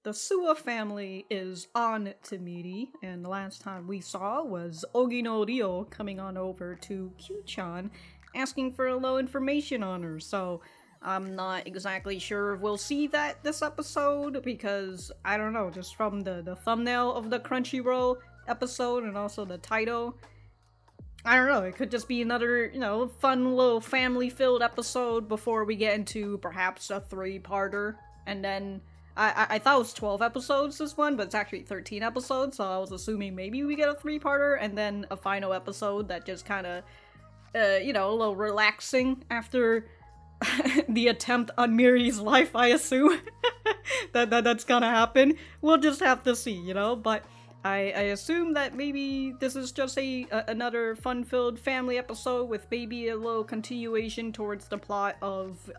The Suwa family is on to Miri, and the last time we saw was Ogino Ryo coming on over to Kyu-chan asking for a little information on her, so I'm not exactly sure if we'll see that this episode, because, I don't know, just from the thumbnail of the Crunchyroll episode and also the title, I don't know, it could just be another, you know, fun little family-filled episode before we get into perhaps a 3-parter, and then I thought it was 12 episodes, this one, but it's actually 13 episodes, so I was assuming maybe we get a 3-parter, and then a final episode that just kinda, you know, a little relaxing after the attempt on Miri's life, I assume. That's gonna happen. We'll just have to see, you know, but I assume that maybe this is just another fun-filled family episode with maybe a little continuation towards the plot of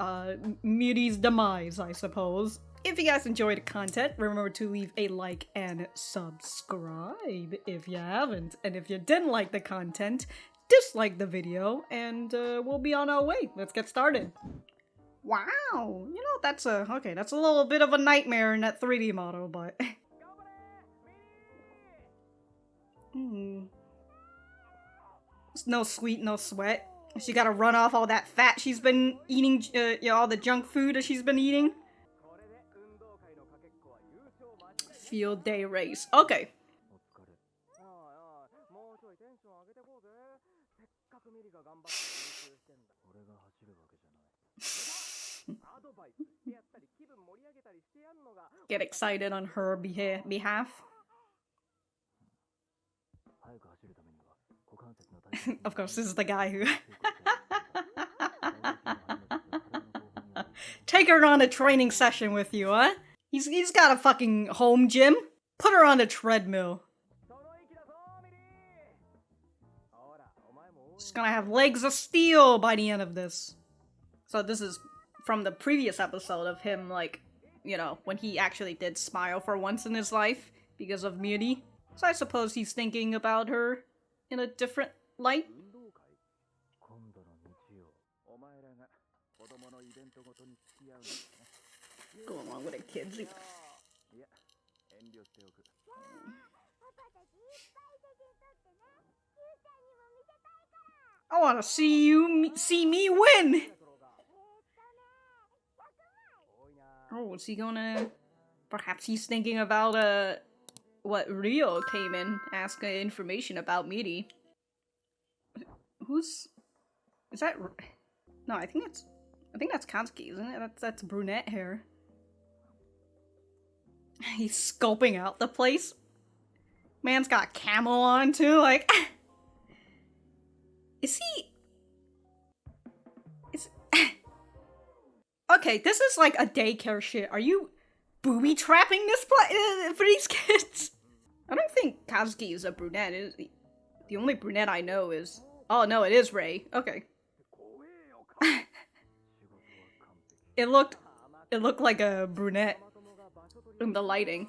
Miri's demise, I suppose. If you guys enjoyed the content, remember to leave a like and subscribe if you haven't. And if you didn't like the content, dislike the video, and we'll be on our way. Let's get started. Wow, you know, that's a little bit of a nightmare in that 3D model, but... It's no sweat, no sweat. She gotta run off all that fat she's been eating, you know, all the junk food that she's been eating. Field day race. Okay. Get excited on her behalf. Of course, this is the guy who... Take her on a training session with you, huh? He's got a fucking home gym. Put her on a treadmill. She's gonna have legs of steel by the end of this. So this is from the previous episode of him, like, you know, when he actually did smile for once in his life because of Miri. So I suppose he's thinking about her in a different light. Go along with the kids. I want to see me win. Oh, is he gonna? Perhaps he's thinking about what Rio came in asking information about Miri. Is that? No, I think that's Katsuki, isn't it? That's brunette hair. He's scoping out the place. Man's got camo on too, like... Is he... Okay, this is like a daycare shit. Are you booby trapping this for these kids? I don't think Kazuki is a brunette. Is he? The only brunette I know is... Oh no, it is Ray. Okay. It looked like a brunette in the lighting.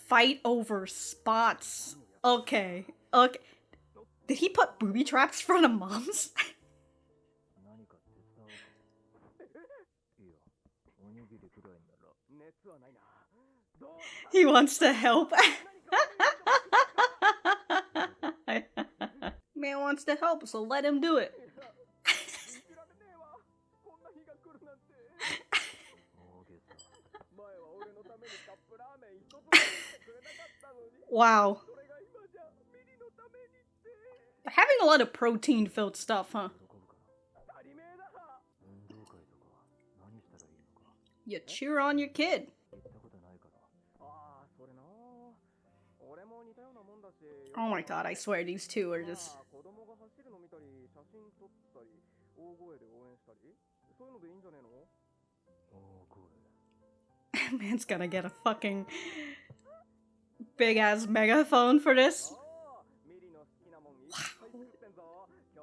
Fight over spots. Okay. Okay. Did he put booby traps for the moms? He wants to help. Man wants to help, so let him do it. Wow. Having a lot of protein-filled stuff, huh? You cheer on your kid. Oh my god, I swear these two are just... Man's gonna get a fucking big-ass megaphone for this. Wow.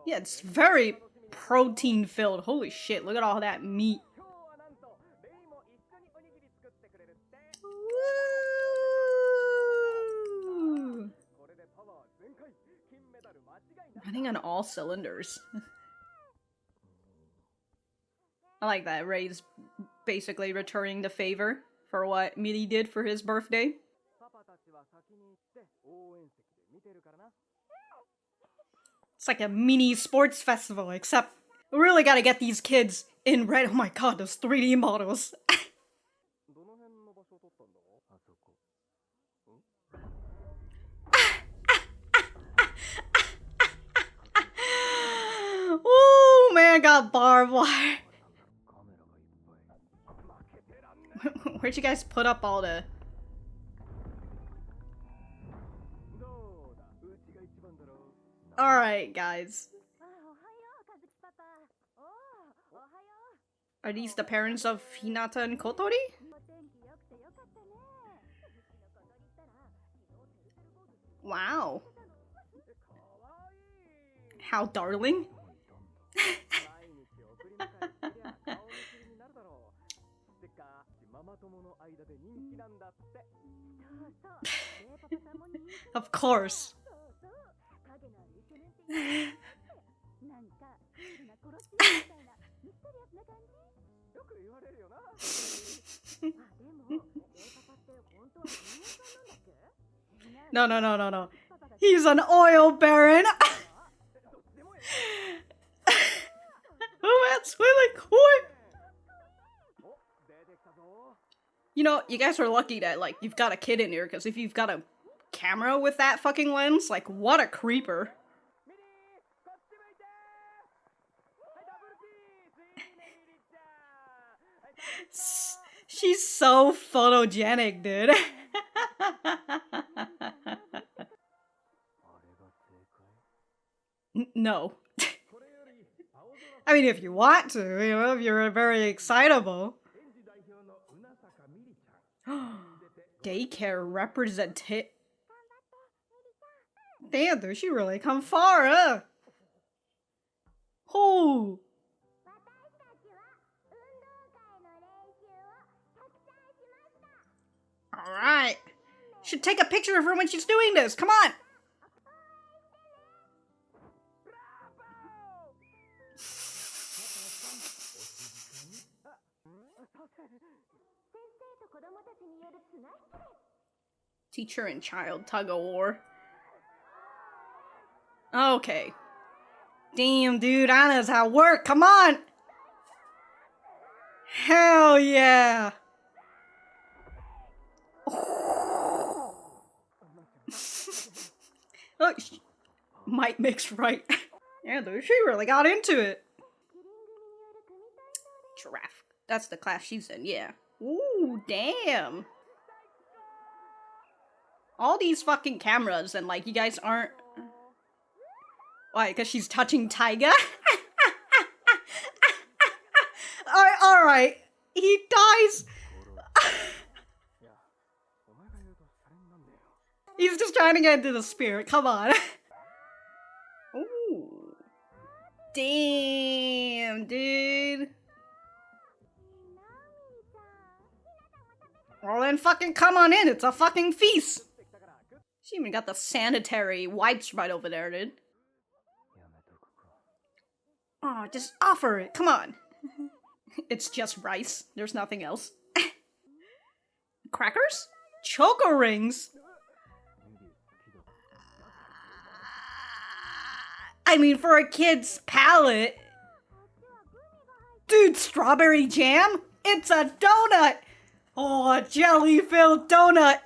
Yeah, it's very protein-filled. Holy shit, look at all that meat. Woo! Running on all cylinders. I like that. Ray's basically returning the favor for what Miri did for his birthday. It's like a mini sports festival, except we really gotta get these kids in red. Oh my god, those 3D models. Oh man, got barbed wire. Where'd you guys put up all the... Alright, guys. Are these the parents of Hinata and Kotori? Wow. How darling. Of course. No. He's an oil baron. Oh, that's really cool. You know, you guys are lucky that, like, you've got a kid in here, because if you've got a camera with that fucking lens, like, what a creeper. She's so photogenic, dude. No. I mean, if you want to, you know, if you're very excitable. Daycare representative. Damn, dude, she really come far, huh? Oh. Alright. Should take a picture of her when she's doing this. Come on. Teacher and child tug-of-war. Okay. Damn, dude, I knows how to work. Come on. Hell yeah. Look, might mix right. Yeah, dude, she really got into it. Giraffe. That's the class she's in, yeah. Ooh, damn. All these fucking cameras and, like, you guys aren't... Why, because she's touching Taiga? Alright. He dies. He's just trying to get into the spirit. Come on. Ooh. Damn, dude. Well then fucking come on in. It's a fucking feast. She even got the sanitary wipes right over there, dude. Oh, just offer it. Come on. It's just rice. There's nothing else. Crackers? Choco rings? I mean, for a kid's palate. Dude, strawberry jam? It's a donut! Oh, a jelly-filled donut!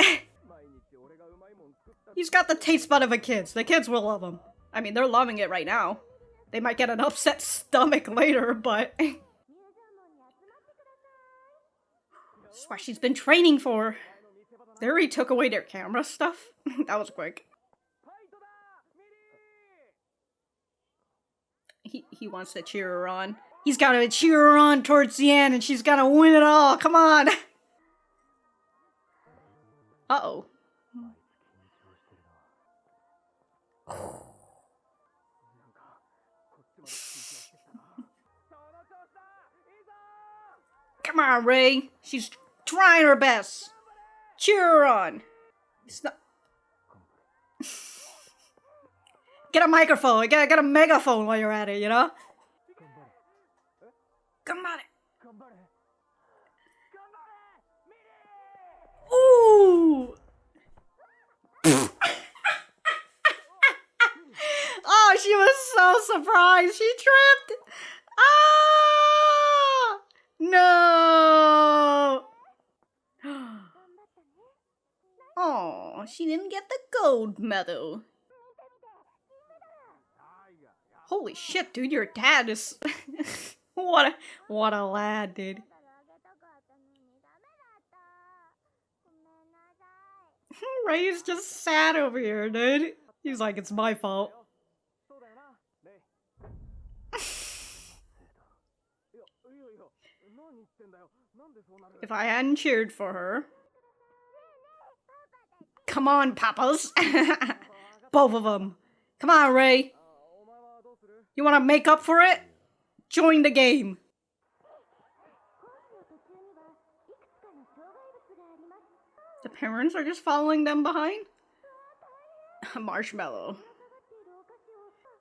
He's got the taste bud of a kid. The kids will love him. I mean, they're loving it right now. They might get an upset stomach later, but... That's what she's been training for. They already took away their camera stuff. That was quick. He wants to cheer her on. He's gotta cheer her on towards the end and she's gonna win it all. Come on! Uh-oh. Come on, Ray. She's trying her best. Cheer her on. It's not... Get a microphone. Get a megaphone while you're at it, you know? Come on. surprise! She tripped! Ah! No! Oh, she didn't get the gold medal. Holy shit, dude, your dad is... what a lad, dude. Ray's just sad over here, dude. He's like, it's my fault. If I hadn't cheered for her... Come on, papas. Both of them. Come on, Ray. You want to make up for it? Join the game. The parents are just following them behind? Marshmallow.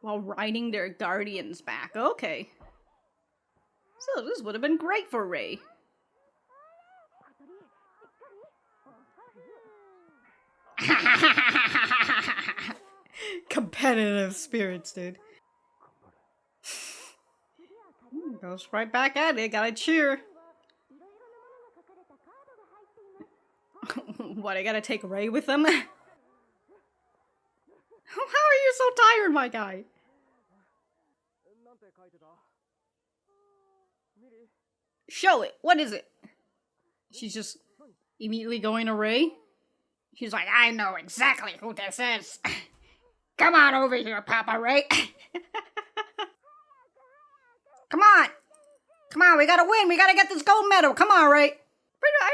While riding their guardian's back. Okay. So this would have been great for Ray. Competitive spirits, dude. Goes right back at it. Gotta cheer. What, I gotta take Ray with them? How are you so tired, my guy? Show it. What is it? She's just immediately going to Ray. She's like, I know exactly who this is. Come on over here, Papa Ray. Come on. Come on, we gotta win. We gotta get this gold medal. Come on, Ray.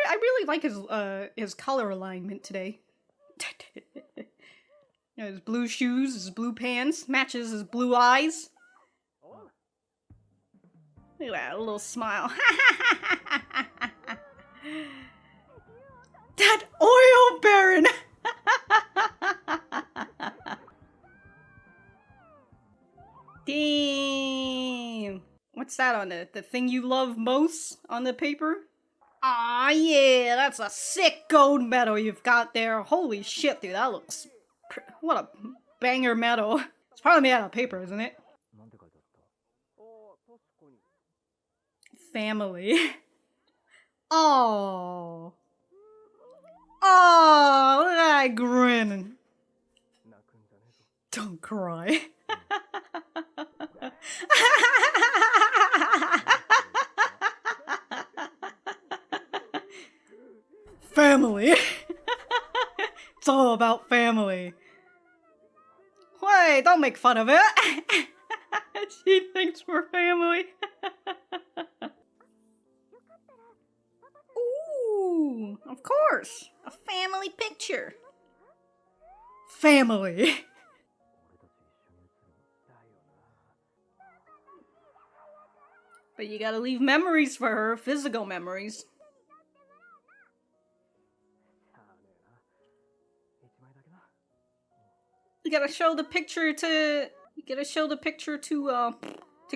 I really like his color alignment today. His blue shoes, his blue pants, matches his blue eyes. Look at that, a little smile. That oil baron! Damn. What's that on the thing you love most on the paper? Aw, yeah, that's a sick gold medal you've got there. Holy shit, dude, that looks... What a banger medal. It's probably made out of paper, isn't it? Family. Oh. Oh, look at that grin. Don't cry. Family. It's all about family. Wait, don't make fun of it. She thinks we're family. Ooh, of course. A family picture. Family. But you gotta leave memories for her, physical memories. You gotta show the picture to... You gotta show the picture to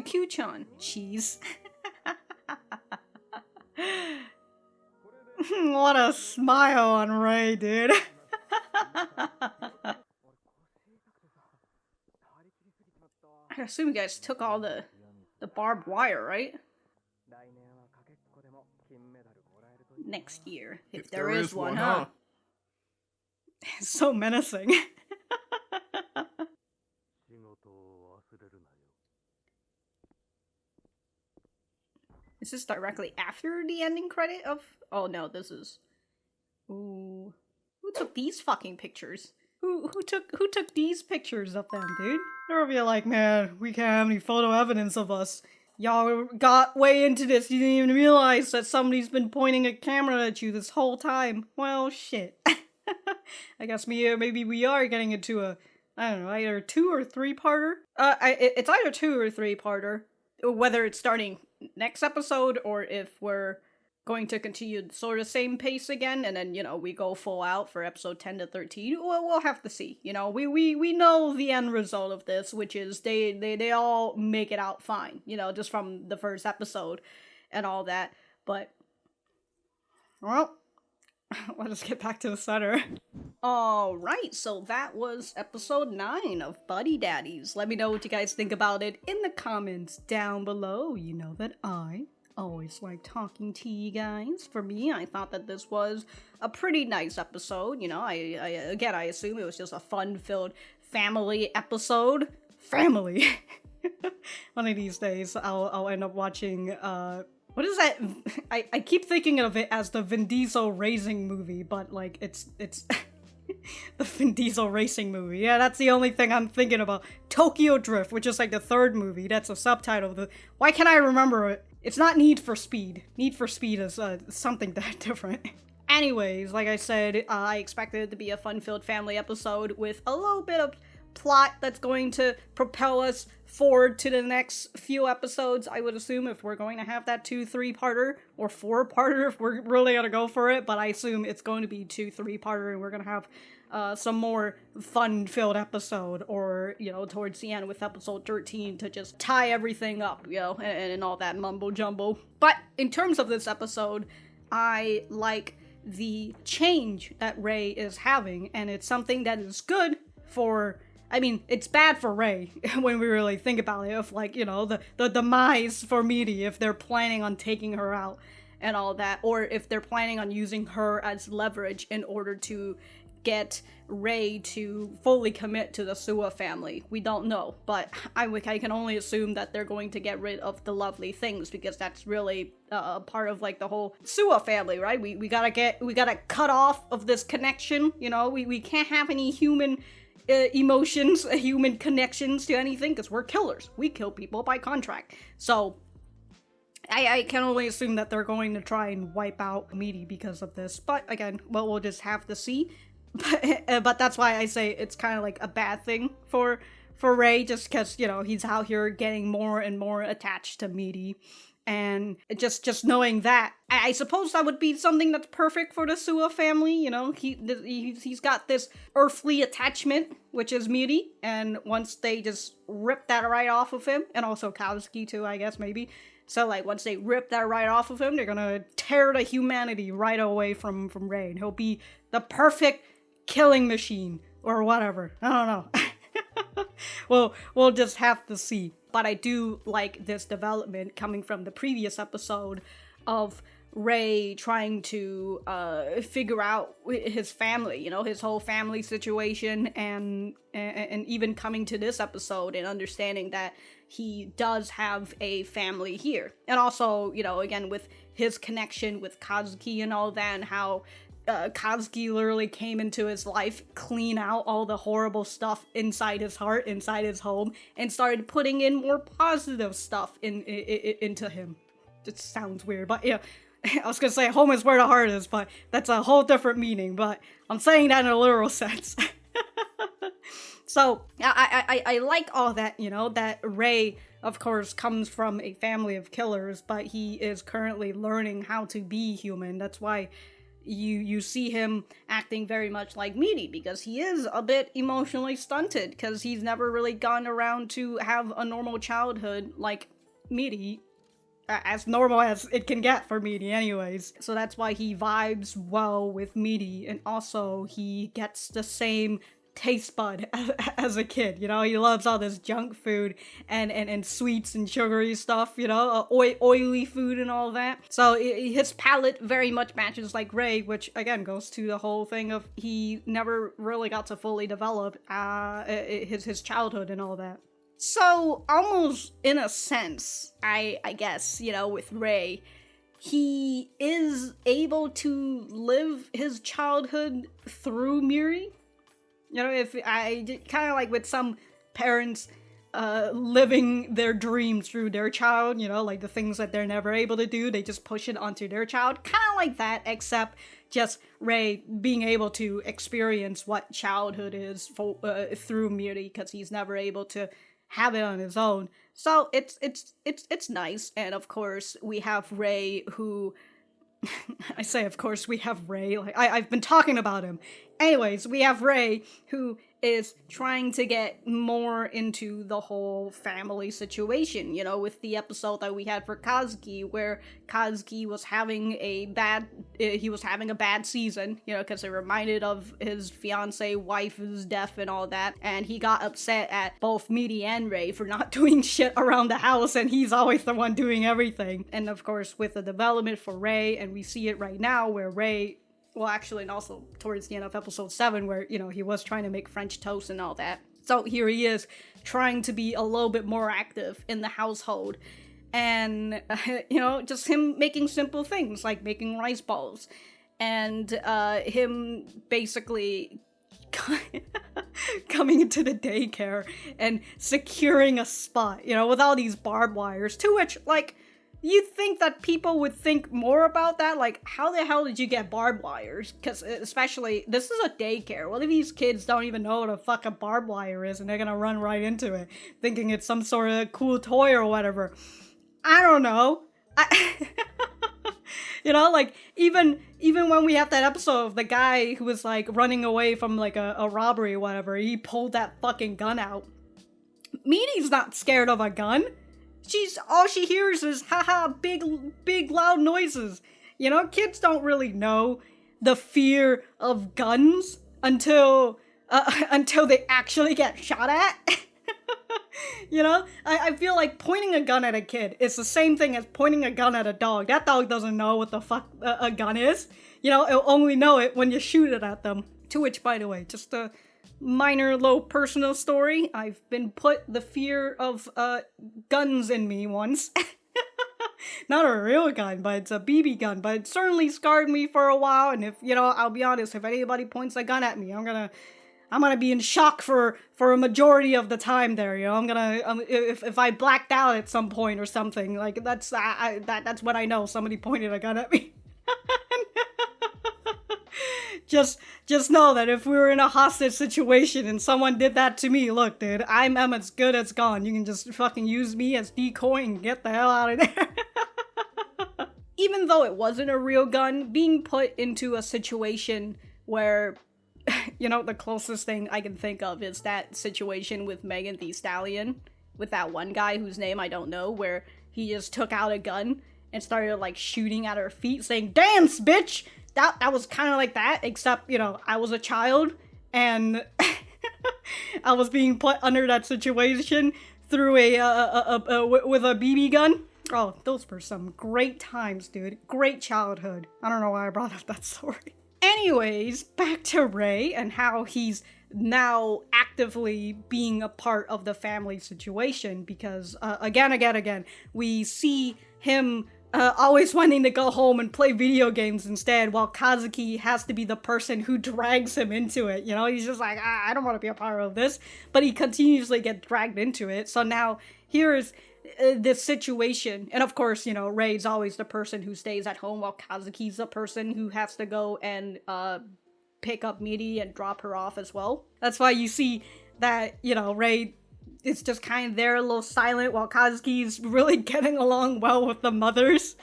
Kyu-chan. Cheese. What a smile on Ray, dude. I assume you guys took all the barbed wire, right? Next year, if there is one, huh? It's so menacing. Is this directly after the ending credit of... Oh no, this is... Ooh. Who took these fucking pictures? Who took these pictures of them, dude? They're over here like, man, we can't have any photo evidence of us. Y'all got way into this, you didn't even realize that somebody's been pointing a camera at you this whole time. Well, shit. I guess maybe we are getting into a, I don't know, either 2 or 3-parter? It's either 2 or 3-parter. Whether it's starting next episode or if we're going to continue sort of same pace again and then, you know, we go full out for episode 10 to 13. Well, we'll have to see. You know, we know the end result of this, which is they all make it out fine, you know, just from the first episode and all that. But, well, let us get back to the center. Alright, so that was episode 9 of Buddy Daddies. Let me know what you guys think about it in the comments down below. You know that I always like talking to you guys. For me, I thought that this was a pretty nice episode. You know, I assume it was just a fun-filled family episode. Family! One of these days, I'll end up watching, what is that? I keep thinking of it as the Vin Diesel racing movie, but, like, it's the Vin Diesel racing movie. Yeah, that's the only thing I'm thinking about. Tokyo Drift, which is, like, the third movie. That's a subtitle. Why can't I remember it? It's not Need for Speed. Need for Speed is, something that different. Anyways, like I said, I expected it to be a fun-filled family episode with a little bit of plot that's going to propel us forward to the next few episodes, I would assume, if we're going to have that 2-3-parter, or 4-parter if we're really gonna go for it, but I assume it's going to be 2-3-parter and we're gonna have some more fun-filled episode, or, you know, towards the end with episode 13 to just tie everything up, you know, and all that mumbo-jumbo. But in terms of this episode, I like the change that Rei is having, and it's something that is good for... I mean, it's bad for Rei when we really think about it, if, like, you know, the demise for Miri, if they're planning on taking her out and all that, or if they're planning on using her as leverage in order to get Rei to fully commit to the Suwa family. We don't know, but I can only assume that they're going to get rid of the lovely things, because that's really part of, like, the whole Suwa family, right? We gotta cut off of this connection, you know? We can't have any human emotions, human connections to anything, because we're killers. We kill people by contract. So I can only assume that they're going to try and wipe out Miri because of this. But again, well, we'll just have to see. But that's why I say it's kind of like a bad thing for Rei, just because, you know, he's out here getting more and more attached to Miri. And just knowing that, I suppose that would be something that's perfect for the Suwa family, you know? He's got this earthly attachment, which is Miri, and once they just rip that right off of him, and also Kazuki too, I guess, maybe. So, like, once they rip that right off of him, they're gonna tear the humanity right away from Rei, and he'll be the perfect killing machine, or whatever. I don't know. We'll just have to see. But I do like this development coming from the previous episode of Rei trying to figure out his family, you know, his whole family situation, and even coming to this episode and understanding that he does have a family here. And also, you know, again, with his connection with Kazuki and all that, and how Kazuki literally came into his life, clean out all the horrible stuff inside his heart, inside his home, and started putting in more positive stuff into him. It sounds weird, but yeah, I was gonna say home is where the heart is, but that's a whole different meaning, but I'm saying that in a literal sense. So, I like all that, you know, that Rei, of course, comes from a family of killers, but he is currently learning how to be human. That's why you see him acting very much like Miri, because he is a bit emotionally stunted, because he's never really gone around to have a normal childhood like Miri, as normal as it can get for Miri anyways. So that's why he vibes well with Miri, and also he gets the same taste bud as a kid, you know? He loves all this junk food and sweets and sugary stuff, you know? Oily food and all that. So his palate very much matches like Rei, which again goes to the whole thing of he never really got to fully develop his childhood and all that. So almost in a sense, I guess, you know, with Rei, he is able to live his childhood through Miri. You know, if I kind of like with some parents living their dreams through their child, you know, like the things that they're never able to do, they just push it onto their child. Kind of like that, except just Rei being able to experience what childhood is through Miri, because he's never able to have it on his own. So it's nice. And of course, we have Rei who... I say, of course, we have Rei. Like, I've been talking about him. Anyways, we have Rei, who is trying to get more into the whole family situation, you know, with the episode that we had for Kazuki, where Kazuki was having a bad season, you know, because it reminded of his fiance wife's death and all that, and he got upset at both Miri and Rei for not doing shit around the house, and he's always the one doing everything. And of course, with the development for Rei, and we see it right now, where Rei, well, actually, and also towards the end of episode 7, where, you know, he was trying to make French toast and all that. So here he is, trying to be a little bit more active in the household. And, you know, just him making simple things, like making rice balls. And him basically coming into the daycare and securing a spot, you know, with all these barbed wires. To which, like, you'd think that people would think more about that, like, how the hell did you get barbed wires? Because especially, this is a daycare. What if these kids don't even know what a fucking barbed wire is and they're gonna run right into it, thinking it's some sort of cool toy or whatever? I don't know. You know, like, even when we have that episode of the guy who was, like, running away from, like, a robbery or whatever, he pulled that fucking gun out. Miri's not scared of a gun. All she hears is, haha, big loud noises. You know, kids don't really know the fear of guns until they actually get shot at. You know, I feel like pointing a gun at a kid is the same thing as pointing a gun at a dog. That dog doesn't know what the fuck a gun is. You know, it'll only know it when you shoot it at them. To which, by the way, just a minor, low personal story. I've been put the fear of guns in me once. Not a real gun, but it's a BB gun. But it certainly scarred me for a while. And if, you know, I'll be honest, if anybody points a gun at me, I'm gonna be in shock for a majority of the time there, you know. If I blacked out at some point or something, like, that's when I know somebody pointed a gun at me. Just know that if we were in a hostage situation and someone did that to me, look, dude, I'm as good as gone. You can just fucking use me as decoy and get the hell out of there. Even though it wasn't a real gun, being put into a situation where, you know, the closest thing I can think of is that situation with Megan Thee Stallion, with that one guy whose name I don't know, where he just took out a gun and started, like, shooting at her feet, saying, "Dance, bitch!" That was kind of like that, except, you know, I was a child, and I was being put under that situation through with a BB gun. Oh, those were some great times, dude. Great childhood. I don't know why I brought up that story. Anyways, back to Rei and how he's now actively being a part of the family situation, because again, we see him always wanting to go home and play video games instead, while Kazuki has to be the person who drags him into it. You know, he's just like, I don't want to be a part of this, but he continuously gets dragged into it. So now here's this situation, and of course, you know, Rei's always the person who stays at home, while Kazuki's the person who has to go and pick up Miri and drop her off as well. That's why you see that, you know, Rei is just kind of there, a little silent, while Kazuki's really getting along well with the mothers,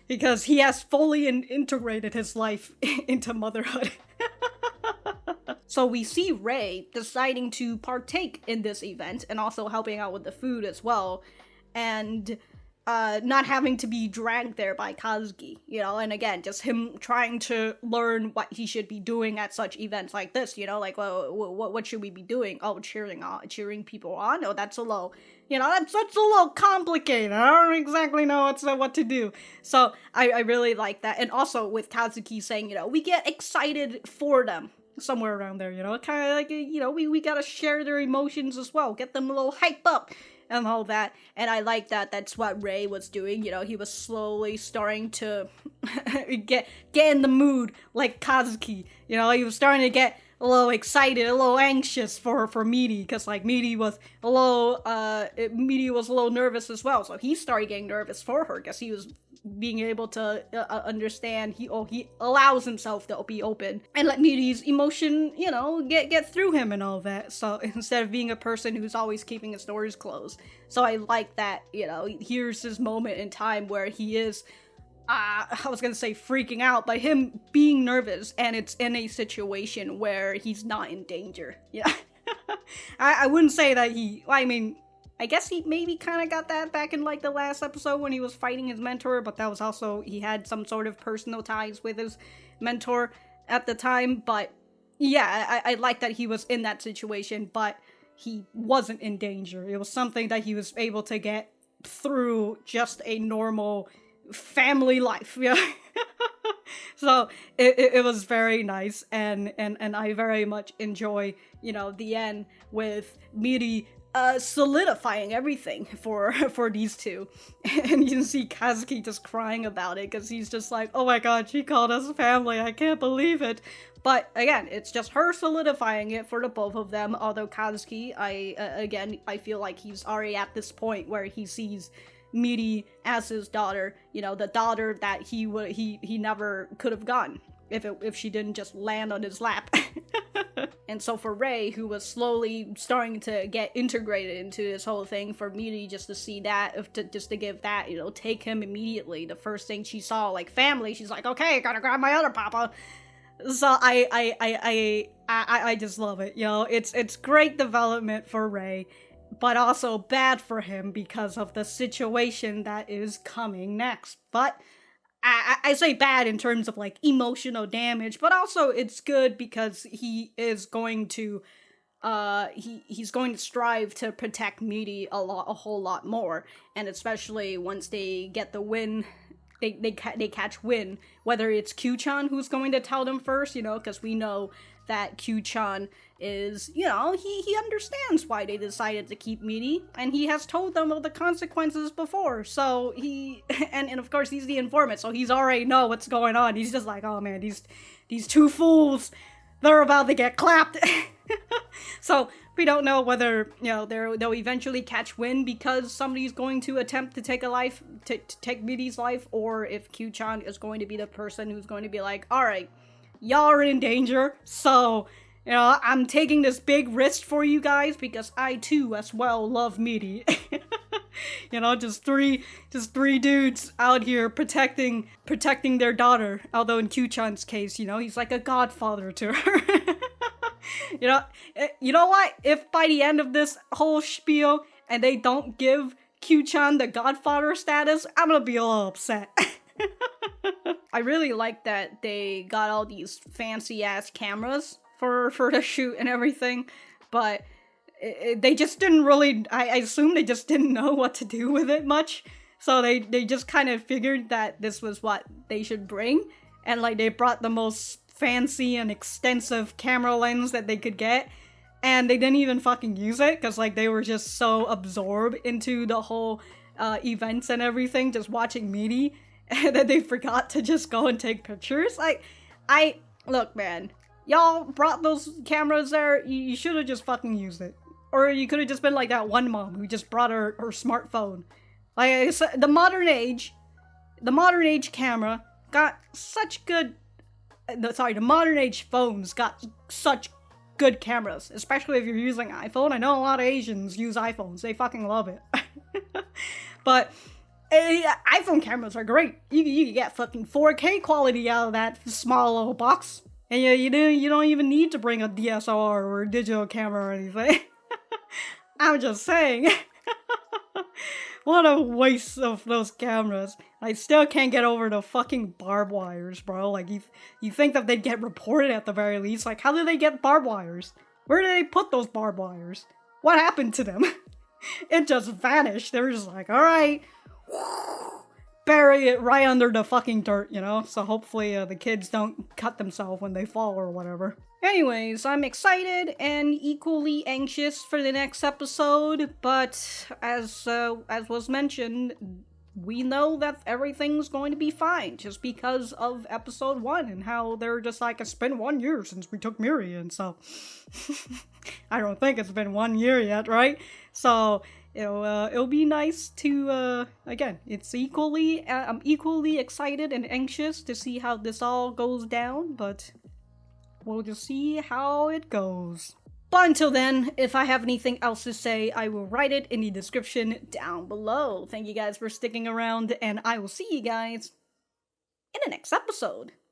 because he has fully integrated his life into motherhood. So we see Rei deciding to partake in this event, and also helping out with the food as well, and not having to be dragged there by Kazuki, you know, and again, just him trying to learn what he should be doing at such events like this, you know, like, well, what should we be doing? Oh, cheering people on? Oh, that's a little, you know, that's a little complicated. I don't exactly know what to do. So I really like that. And also with Kazuki saying, you know, we get excited for them. Somewhere around there, you know, kind of like, you know, we gotta share their emotions as well, get them a little hype up and all that. And I like that that's what Rei was doing, you know, he was slowly starting to get in the mood like Kazuki, you know, he was starting to get a little excited, a little anxious for Miri, because, like, Miri was a little nervous as well, so he started getting nervous for her, because he was being able to understand, he allows himself to be open and let Miri's emotion, you know, get through him and all that. So instead of being a person who's always keeping his doors closed. So I like that, you know, here's this moment in time where he is, I was gonna say freaking out, but him being nervous, and it's in a situation where he's not in danger. Yeah. I wouldn't say that I mean, I guess he maybe kind of got that back in like the last episode when he was fighting his mentor, but that was also, he had some sort of personal ties with his mentor at the time. But yeah, I like that he was in that situation, but he wasn't in danger. It was something that he was able to get through just a normal family life. Yeah. So it was very nice, and I very much enjoy, you know, the end with Miri solidifying everything for these two. And you can see Kazuki just crying about it because he's just like, oh my god, she called us family, I can't believe it. But again, it's just her solidifying it for the both of them. Although Kazuki, I feel like he's already at this point where he sees Miri as his daughter, you know, the daughter that he never could have gotten if she didn't just land on his lap. And so for Rei, who was slowly starting to get integrated into this whole thing, for Miri just to see that, just to give that, you know, take him immediately. The first thing she saw, like, family, she's like, okay, gotta grab my other papa. So I just love it, you know. It's great development for Rei, but also bad for him because of the situation that is coming next. But I say bad in terms of like emotional damage, but also it's good because he is going to he's going to strive to protect Miri a whole lot more, and especially once they get the win, they catch wind, whether it's Kyu-chan who's going to tell them first, you know, because we know that Kyu-chan is, you know, he understands why they decided to keep Miri, and he has told them of the consequences before, so he, and of course he's the informant, so he's already know what's going on. He's just like, oh man, these two fools, they're about to get clapped. So we don't know whether, you know, they'll eventually catch wind because somebody's going to attempt to take to take Miri's life, or if Kyu-chan is going to be the person who's going to be like, alright, y'all are in danger, so, you know, I'm taking this big risk for you guys because I too as well love Miri. You know, just three dudes out here protecting their daughter. Although in Kyu-chan's case, you know, he's like a godfather to her. You know what? If by the end of this whole spiel and they don't give Kyu-chan the godfather status, I'm gonna be a little upset. I really like that they got all these fancy ass cameras for the shoot and everything, but they just didn't really, I assume they just didn't know what to do with it much, so they just kind of figured that this was what they should bring, and like they brought the most fancy and extensive camera lens that they could get, and they didn't even fucking use it because like they were just so absorbed into the whole events and everything, just watching Miri, that they forgot to just go and take pictures. Like, look, man, y'all brought those cameras there, you should have just fucking used it. Or you could have just been like that one mom who just brought her smartphone. Like, the modern age camera got such good, the modern age phones got such good cameras, especially if you're using iPhone. I know a lot of Asians use iPhones, they fucking love it. But iPhone cameras are great. You can get fucking 4K quality out of that small little box. And you don't even need to bring a DSLR or a digital camera or anything. I'm just saying. What a waste of those cameras. I still can't get over the fucking barbed wires, bro. Like, you think that they'd get reported at the very least. Like, how did they get barbed wires? Where did they put those barbed wires? What happened to them? It just vanished. They were just like, alright. Bury it right under the fucking dirt, you know? So hopefully the kids don't cut themselves when they fall or whatever. Anyways, I'm excited and equally anxious for the next episode, but as was mentioned, we know that everything's going to be fine just because of episode 1 and how they're just like, it's been 1 year since we took Miri, and so I don't think it's been 1 year yet, right? So it'll be nice to again, it's equally I'm equally excited and anxious to see how this all goes down, but we'll just see how it goes. But until then, if I have anything else to say, I will write it in the description down below. Thank you guys for sticking around, and I will see you guys in the next episode.